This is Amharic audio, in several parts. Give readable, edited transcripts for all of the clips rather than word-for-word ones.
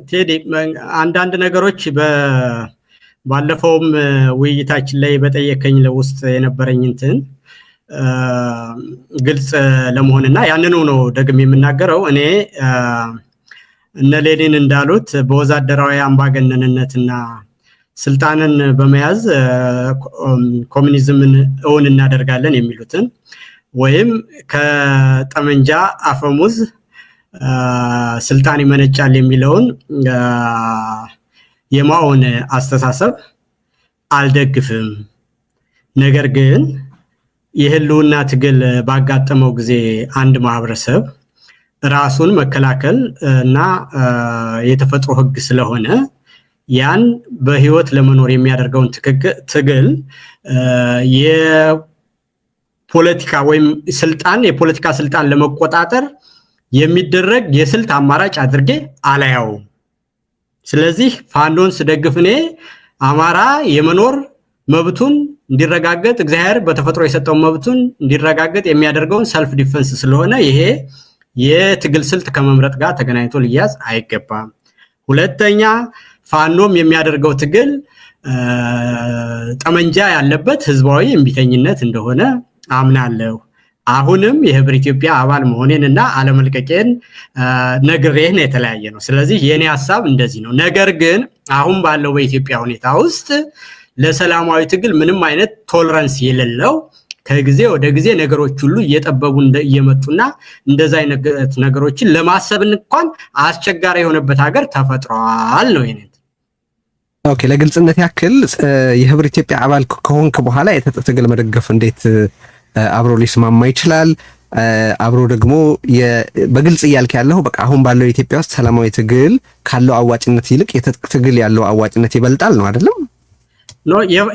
ቴዲ አንዳንድ ነገሮች ባለፈውም ውይይታችን ላይ በጠየቀኝ ለውስጥ የነበረኝ እንትን ግልጽ ለመሆንና ያንኑ ነው ደግሜ የምናገረው። እኔ እነ ሌኒን እንዳሉት በወዛደራዊ አምባገነንነትና ስልጣንን በመያዝ ኮሙኒዝምን እውን እናደርጋለን የሚሉትን ወይም ከጠመንጃ አፈሙዝ ስልጣን ይመነጫል የሚለውን የማኦን አስተሳሰብ አልደግፍም። ነገር ግን የህልውና ትግል ባጋጠመው ጊዜ አንድ ማህበረሰብ ራሱን መከላከል እና የተፈጥሮ ህግ ስለሆነ ያን በህይወት ለመኖር የሚያደርገውን ትግል የፖለቲካ ወይም የፖለቲካ ስልጣን ለመቆጣጠር የሚደረግ የስልት አማራጭ አድርጌ አላያው። ስለዚህ ፋኖን ስደግፍ እኔ አማራ የመኖር መብቱን እንዲረጋገጥ እግዚአብሔር በተፈጥሮ የሰጠው መብቱን እንዲረጋገጥ የሚያደርገውን ሰልፍ ዲፌንስ ስለሆነ ይሄ የትግል ስልት ከመምረጥ ጋር ተገናኝቶ ሊያዝ አይገባም። ሁለተኛ ፋኖም የሚያደርገው ትግል ጠመንጃ ያለበት ህዝባዊ እምቢተኝነት እንደሆነ አምናለሁ። አሁንም የህብር ኢትዮጵያ አባል መሆኔንና አለመልቀቄን ነግሬህ ነው የተለያየ ነው። ስለዚህ የኔ ሐሳብ እንደዚህ ነው። ነገር ግን አሁን ባለው በኢትዮጵያ ሁኔታ ውስጥ ለሰላማዊ ትግል ምንም አይነት ቶለራንስ የሌለው ከጊዜ ወደ ጊዜ ነገሮች ሁሉ እየጠበቡ እየመጡና እንደዛ አይነት ነገሮችን ለማሰብ እንኳን አስቸጋሪ የሆነበት ሀገር ተፈጥሯል ነው የኔ። ኦኬ፣ ለግልጽነት ያክል የህብር ኢትዮጵያ አባል ከሆንክ በኋላ የትጥቅ ትግል መደገፍ እንዴት አብሮ ሊስማማ ይችላል? አብሮ ደግሞ በግልጽ እያልክ ያለው በቃ አሁን ባለው ኢትዮጵያ ውስጥ ሰላማዊ ትግል ካለው አዋጭነት ይልቅ የትጥቅ ትግል ያለው አዋጭነት ይበልጣል ነው አይደለም?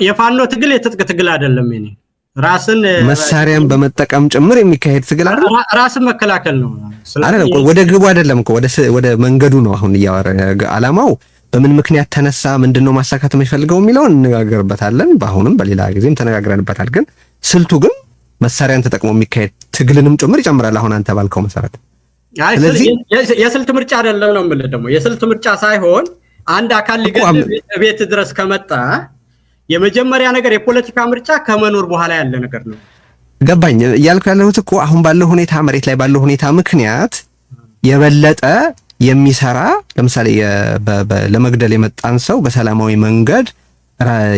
የፋኖ ትግል የትጥቅ ትግል አይደለም። እኔ ራስን መሳሪያን በመጠቀም ጭምር የሚካሄድ ትግል አይደለም፣ ራስን መከላከል ነው አይደለም። ወደ ግቡ አይደለም እኮ ወደ መንገዱ ነው አሁን እያወራ ዓላማው በምን ምክንያት ተነሳ፣ ምንድነው ማሳካት የሚፈልገው የሚለውን እንነጋገርበታለን። በአሁንም በሌላ ጊዜም ተነጋግረንበታል። ግን ስልቱ ግን መሳሪያን ተጠቅሞ የሚካሄድ ትግልንም ጭምር ይጨምራል። አሁን አንተ ባልከው መሰረት ስለዚህ የስልት ምርጫ አይደለም ነው የምልህ። ደግሞ የስልት ምርጫ ሳይሆን አንድ አካል ቤት ድረስ ከመጣ የመጀመሪያ ነገር የፖለቲካ ምርጫ ከመኖር በኋላ ያለ ነገር ነው። ገባኝ እያልኩ ያለሁት እኮ አሁን ባለው ሁኔታ መሬት ላይ ባለው ሁኔታ ምክንያት የበለጠ የሚሰራ ለምሳሌ ለመግደል የመጣን ሰው በሰላማዊ መንገድ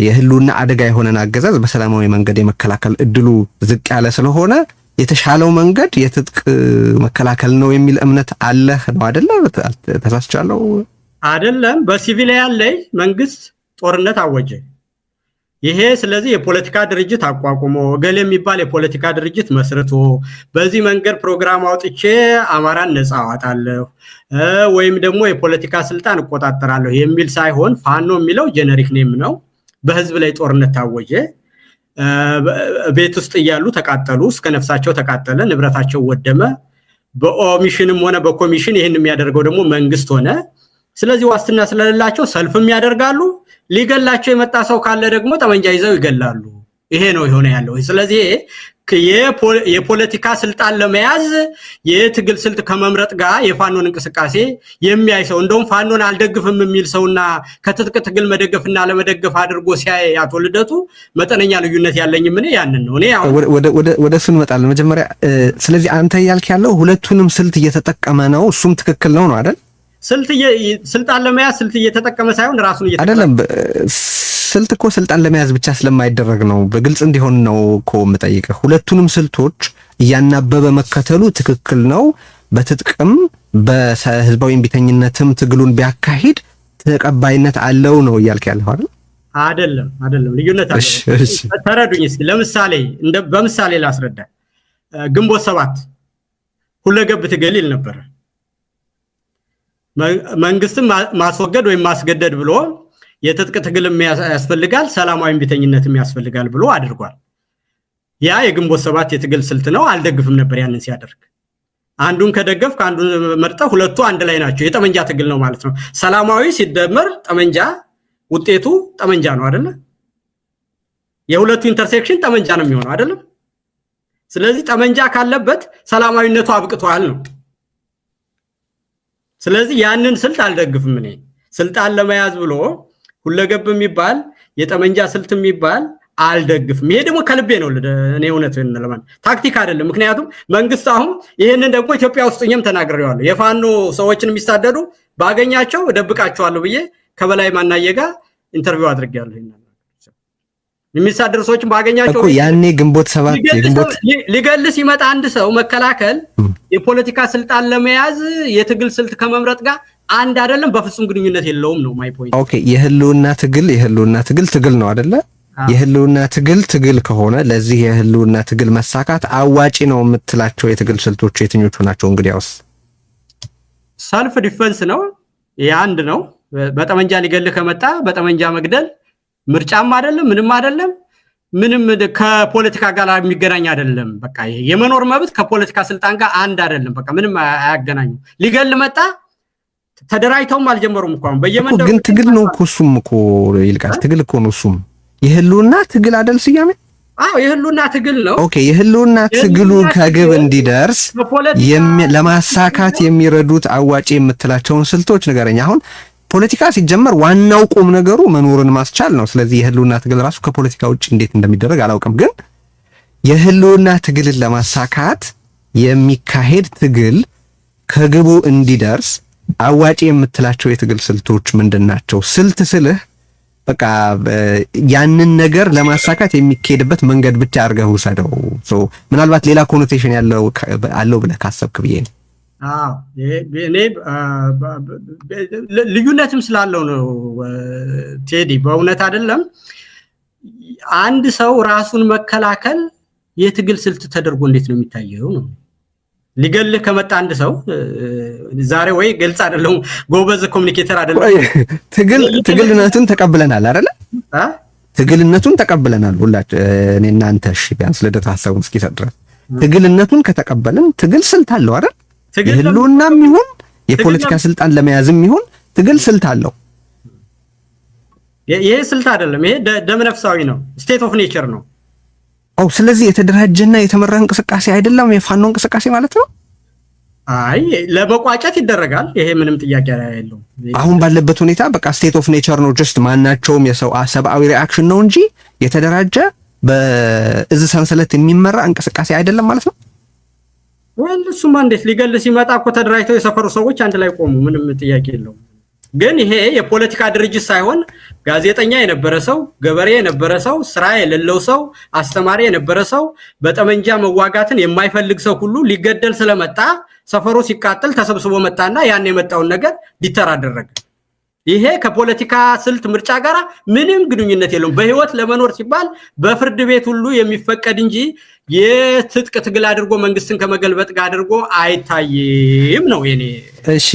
የህልውና አደጋ የሆነን አገዛዝ በሰላማዊ መንገድ የመከላከል እድሉ ዝቅ ያለ ስለሆነ የተሻለው መንገድ የትጥቅ መከላከል ነው የሚል እምነት አለህ ነው አይደለ? ተሳስቻለሁ አይደለም። በሲቪሊያን ላይ መንግስት ጦርነት አወጀ። ይሄ ስለዚህ የፖለቲካ ድርጅት አቋቁሞ ገሌ የሚባል የፖለቲካ ድርጅት መስርቶ በዚህ መንገድ ፕሮግራም አውጥቼ አማራን ነፃ አወጣለሁ ወይም ደግሞ የፖለቲካ ስልጣን እቆጣጠራለሁ የሚል ሳይሆን ፋኖ የሚለው ጄነሪክ ኔም ነው። በህዝብ ላይ ጦርነት ታወጀ። ቤት ውስጥ እያሉ ተቃጠሉ፣ እስከ ነፍሳቸው ተቃጠለ፣ ንብረታቸው ወደመ። በኦሚሽንም ሆነ በኮሚሽን ይህን የሚያደርገው ደግሞ መንግስት ሆነ። ስለዚህ ዋስትና ስለሌላቸው ሰልፍም ያደርጋሉ። ሊገላቸው የመጣ ሰው ካለ ደግሞ ጠመንጃ ይዘው ይገላሉ። ይሄ ነው የሆነ ያለው። ስለዚህ የፖለቲካ ስልጣን ለመያዝ የትግል ስልት ከመምረጥ ጋር የፋኖን እንቅስቃሴ የሚያይ ሰው እንደውም ፋኖን አልደግፍም የሚል ሰውና ከትጥቅ ትግል መደገፍና ለመደገፍ አድርጎ ሲያይ አቶ ልደቱ መጠነኛ ልዩነት ያለኝ ምን ያንን ነው። እኔ ወደ እሱ እንመጣለን መጀመሪያ። ስለዚህ አንተ ያልክ ያለው ሁለቱንም ስልት እየተጠቀመ ነው፣ እሱም ትክክል ነው አይደል? ስልጣን ለመያዝ ስልት እየተጠቀመ ሳይሆን ራሱን አይደለም። ስልት እኮ ስልጣን ለመያዝ ብቻ ስለማይደረግ ነው። በግልጽ እንዲሆን ነው እኮ የምጠይቀህ። ሁለቱንም ስልቶች እያናበበ መከተሉ ትክክል ነው። በትጥቅም በህዝባዊ እምቢተኝነትም ትግሉን ቢያካሂድ ተቀባይነት አለው ነው እያልክ ያለው አይደል? አይደለም። ልዩነት አለ። ተረዱኝ እስኪ። ለምሳሌ በምሳሌ ላስረዳ። ግንቦት 7 ሁለገብ ትግል ይል ነበር። መንግስትን ማስወገድ ወይም ማስገደድ ብሎ የትጥቅ ትግልም ያስፈልጋል፣ ሰላማዊ እምቢተኝነትም ያስፈልጋል ብሎ አድርጓል። ያ የግንቦት 7 የትግል ስልት ነው። አልደግፍም ነበር ያንን ሲያደርግ። አንዱን ከደገፍ ከአንዱን መርጠ ሁለቱ አንድ ላይ ናቸው። የጠመንጃ ትግል ነው ማለት ነው። ሰላማዊ ሲደመር ጠመንጃ ውጤቱ ጠመንጃ ነው አይደለ? የሁለቱ ኢንተርሴክሽን ጠመንጃ ነው የሚሆነው አይደለም? ስለዚህ ጠመንጃ ካለበት ሰላማዊነቱ አብቅቷል ነው። ስለዚህ ያንን ስልት አልደግፍም እኔ ስልጣን ለመያዝ ብሎ ሁለገብ የሚባል የጠመንጃ ስልት የሚባል አልደግፍም። ይሄ ደግሞ ከልቤ ነው እኔ እውነትን ለማን ታክቲክ አይደለም። ምክንያቱም መንግስት አሁን ይሄንን ደግሞ ኢትዮጵያ ውስጥ እኛም ተናግሬዋለሁ። የፋኖ ሰዎችን የሚሳደዱ ባገኛቸው እደብቃቸዋለሁ ብዬ ከበላይ ማናየጋ ኢንተርቪው አድርጌያለሁ። የሚሳደሩ ሰዎችን ባገኛቸው እኮ ያኔ ግንቦት 7 የግንቦት ሊገልስ ይመጣ አንድ ሰው መከላከል የፖለቲካ ስልጣን ለመያዝ የትግል ስልት ከመምረጥ ጋር አንድ አይደለም፣ በፍጹም ግንኙነት የለውም ነው ማይ ፖይንት። ኦኬ የህልውና ትግል ነው አይደለ? የህልውና ትግል ከሆነ ለዚህ የህልውና ትግል መሳካት አዋጪ ነው የምትላቸው የትግል ስልቶች የትኞቹ ናቸው? እንግዲያውስ ሰልፍ ዲፌንስ ነው ያንድ ነው። በጠመንጃ ሊገልህ ከመጣ በጠመንጃ መግደል ምርጫም አይደለም ምንም ከፖለቲካ ጋር የሚገናኝ አይደለም። በቃ የመኖር መብት ከፖለቲካ ስልጣን ጋር አንድ አይደለም። በቃ ምንም አያገናኙ። ሊገል መጣ ተደራይተውም አልጀመሩም እንኳን በየመንደሩ ግን ትግል ነው እኮ እሱም እኮ ይልቃል ትግል እኮ ነው እሱም የህልውና ትግል አይደል ስያሜ? አዎ የህልውና ትግል ነው። ኦኬ የህልውና ትግሉ ከግብ እንዲደርስ ለማሳካት የሚረዱት አዋጪ የምትላቸውን ስልቶች ንገረኝ። አሁን ፖለቲካ ሲጀመር ዋናው ቁም ነገሩ መኖርን ማስቻል ነው። ስለዚህ የህልውና ትግል ራሱ ከፖለቲካ ውጭ እንዴት እንደሚደረግ አላውቅም። ግን የህልውና ትግልን ለማሳካት የሚካሄድ ትግል ከግቡ እንዲደርስ አዋጪ የምትላቸው የትግል ስልቶች ምንድናቸው? ስልት ስልህ በቃ ያንን ነገር ለማሳካት የሚካሄድበት መንገድ ብቻ አድርገህ ውሰደው። ምናልባት ሌላ ኮኖቴሽን አለው ብለህ ካሰብክ ብዬ ነው። አዎ እኔ ልዩነትም ስላለው ነው ቴዲ። በእውነት አይደለም አንድ ሰው ራሱን መከላከል የትግል ስልት ተደርጎ እንዴት ነው የሚታየው ነው። ሊገልህ ከመጣ አንድ ሰው ዛሬ ወይ ግልጽ አይደለም ጎበዝ ኮሙኒኬተር አይደለም። ትግልነቱን ተቀብለናል አይደለ? ትግልነቱን ተቀብለናል ሁላችን እኔና አንተ። እሺ ቢያንስ ለደታ ሐሳቡን እስኪሰጥ ድረስ ትግልነቱን ከተቀበልን ትግል ስልት አለው አይደል? የህልውናም ይሁን የፖለቲካ ስልጣን ለመያዝም ይሁን ትግል ስልት አለው። ይሄ ስልት አይደለም፣ ይሄ ደመነፍሳዊ ነው፣ ስቴት ኦፍ ኔቸር ነው። ስለዚህ የተደራጀና የተመራ እንቅስቃሴ አይደለም የፋኖ እንቅስቃሴ ማለት ነው። አይ ለመቋጨት ይደረጋል፣ ይሄ ምንም ጥያቄ የለውም። አሁን ባለበት ሁኔታ በቃ ስቴት ኦፍ ኔቸር ነው። ጀስት ማናቸውም የሰው ሰብአዊ ሪአክሽን ነው እንጂ የተደራጀ በእዝ ሰንሰለት የሚመራ እንቅስቃሴ አይደለም ማለት ነው። እሱማ እንዴት ሊገል ሲመጣ እኮ ተደራጅተው የሰፈሩ ሰዎች አንድ ላይ ቆሙ፣ ምንም ጥያቄ የለውም። ግን ይሄ የፖለቲካ ድርጅት ሳይሆን ጋዜጠኛ የነበረ ሰው፣ ገበሬ የነበረ ሰው፣ ስራ የሌለው ሰው፣ አስተማሪ የነበረ ሰው፣ በጠመንጃ መዋጋትን የማይፈልግ ሰው ሁሉ ሊገደል ስለመጣ ሰፈሩ ሲቃጠል ተሰብስቦ መጣና ያን የመጣውን ነገር ዲተር አደረገ። ይሄ ከፖለቲካ ስልት ምርጫ ጋር ምንም ግንኙነት የለውም። በህይወት ለመኖር ሲባል በፍርድ ቤት ሁሉ የሚፈቀድ እንጂ የትጥቅ ትግል አድርጎ መንግስትን ከመገልበጥ ጋር አድርጎ አይታይም ነው የኔ። እሺ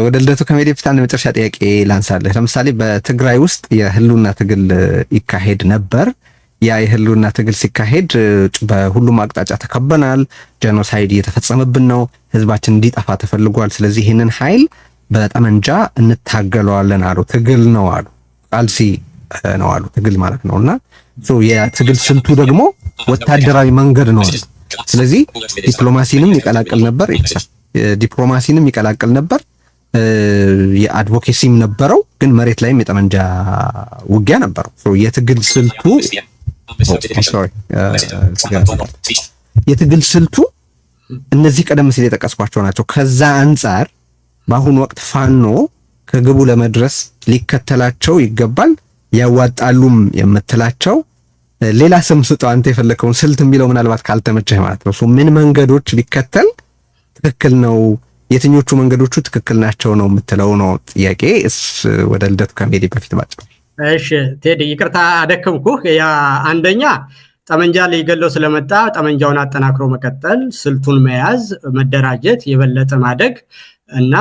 ወደ ልደቱ ከመሄድ በፊት አንድ መጨረሻ ጥያቄ ላንሳለህ። ለምሳሌ በትግራይ ውስጥ የህልውና ትግል ይካሄድ ነበር። ያ የህልውና ትግል ሲካሄድ በሁሉም አቅጣጫ ተከበናል፣ ጄኖሳይድ እየተፈጸመብን ነው፣ ህዝባችን እንዲጠፋ ተፈልጓል። ስለዚህ ይህንን ኃይል በጠመንጃ እንታገለዋለን አሉ። ትግል ነው አሉ፣ ቃልሲ ነው አሉ፣ ትግል ማለት ነውና የትግል ስልቱ ደግሞ ወታደራዊ መንገድ ነው አሉ። ስለዚህ ዲፕሎማሲንም ይቀላቅል ነበር፣ የአድቮኬሲም ነበረው፣ ግን መሬት ላይም የጠመንጃ ውጊያ ነበረው። የትግል ስልቱ እነዚህ ቀደም ሲል የጠቀስኳቸው ናቸው። ከዛ አንጻር በአሁኑ ወቅት ፋኖ ከግቡ ለመድረስ ሊከተላቸው ይገባል ያዋጣሉም የምትላቸው ሌላ ስም ስጠው አንተ የፈለከውን ስልት የሚለው ምናልባት ካልተመቸህ ማለት ነው። ምን መንገዶች ቢከተል ትክክል ነው፣ የትኞቹ መንገዶቹ ትክክል ናቸው ነው የምትለው ነው ጥያቄ። ወደ ልደቱ ከመሄድ በፊት ባጭሩ። እሺ ቴዲ ይቅርታ አደከምኩህ። ያ አንደኛ ጠመንጃ ሊገለው ስለመጣ ጠመንጃውን አጠናክሮ መቀጠል፣ ስልቱን መያዝ፣ መደራጀት፣ የበለጠ ማደግ እና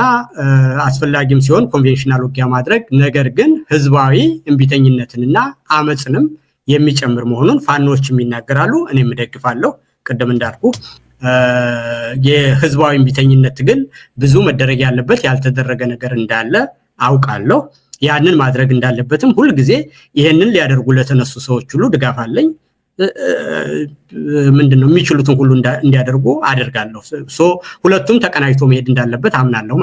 አስፈላጊም ሲሆን ኮንቬንሽናል ውጊያ ማድረግ፣ ነገር ግን ህዝባዊ እንቢተኝነትንና አመጽንም የሚጨምር መሆኑን ፋኖችም ይናገራሉ። እኔም እደግፋለሁ። ቅድም እንዳልኩ የህዝባዊ እንቢተኝነት ትግል ብዙ መደረግ ያለበት ያልተደረገ ነገር እንዳለ አውቃለሁ። ያንን ማድረግ እንዳለበትም ሁሉ ጊዜ ይሄንን ሊያደርጉ ለተነሱ ሰዎች ሁሉ ድጋፍ አለኝ። ምንድነው የሚችሉትን ሁሉ እንዲያደርጉ አደርጋለሁ። ሁለቱም ተቀናጅቶ መሄድ እንዳለበት አምናለሁ።